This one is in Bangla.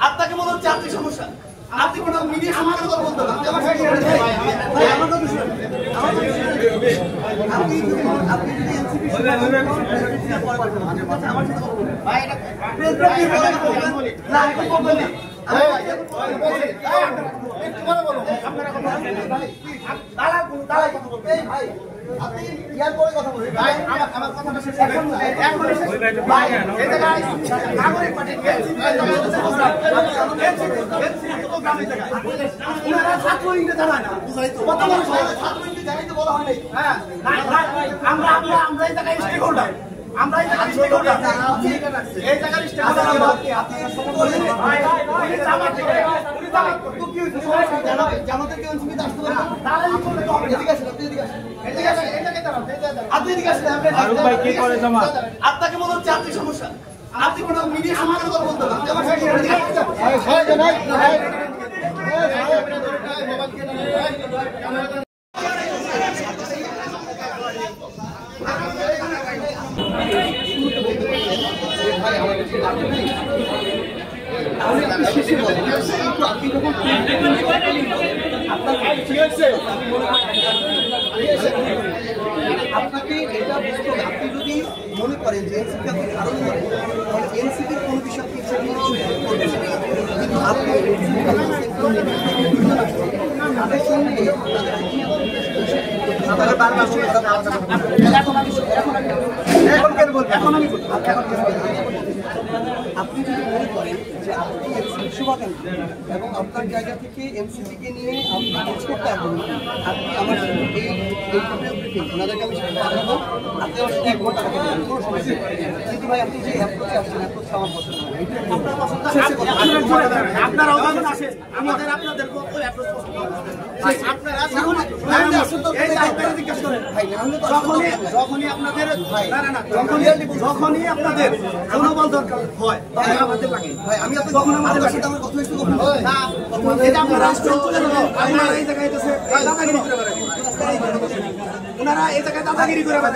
আপনাকে মনে হচ্ছে আর্থিক সমস্যা, আপনি কোনো মিডিয়া সমাধান কথা বলতে পারেন। আপনি ইয়ার পরে কথা বলবেন ভাই, আমার কথাটা শেষ এখন ভাই এই জায়গায় নাগরিক পার্টি ওনারা ছাত্র ইংরেজি জানায় না, বুঝাই তো বর্তমানে ছাত্র ইংরেজি জানাই তো বলা হয় নাই। হ্যাঁ আমরা এই জায়গায় স্টেক হোল্ডার, আমরা এই জায়গায় স্টেক হোল্ডার, এই জায়গায় স্টেক হোল্ডার জামাতের কেউ সুবিধা আসতে পারে না, আপনাকে মনে হচ্ছে আর্থিক সমস্যা, আপনি কোনো মিডিয়া সমাধান কথা বলতে পারেন। আপনাকে এটা বুঝতে হবে, আপনি যদি মনে করেন যে এনসিপি আপনি ধারণ করেন তাহলে এনসিপির কোনো বিষয় আপনি কিন্তু আপনি তাদের সঙ্গে আপনি যদি মনে করেন যে আপনি এনসিপির শুভাকাঙ্ক্ষী এবং আপনার জায়গা থেকে এনসিপিকে নিয়ে আপনি কাজ করতে আগ্রহী, আপনি আমার ওনাদেরকে আমি সেটা পাঠাবো, আপনি আমার সাথে 1 ঘন্টা কথা বলবেন, কোনো সমস্যা নেই। কিন্তু ভাই আপনি যে অ্যাপ্রোচে আসছেন, অ্যাপ্রোচটা আমার পছন্দ হয়। আপনার পছন্দ আপনারা ওখানে আসেন, আমাদের আপনাদের ওই অ্যাপ্রোচ পছন্দ হয়। আপনারা যখনই আপনাদের যখনই আপনাদের জনবল দরকার হয় আমাদের লাগে ভাই, আমি আপনার যখন আমাদের সাথে আমার কথা হয়েছে না আপনারা এই জায়গায় ওনারা এই জায়গায় দাদাগিরি করে ভাই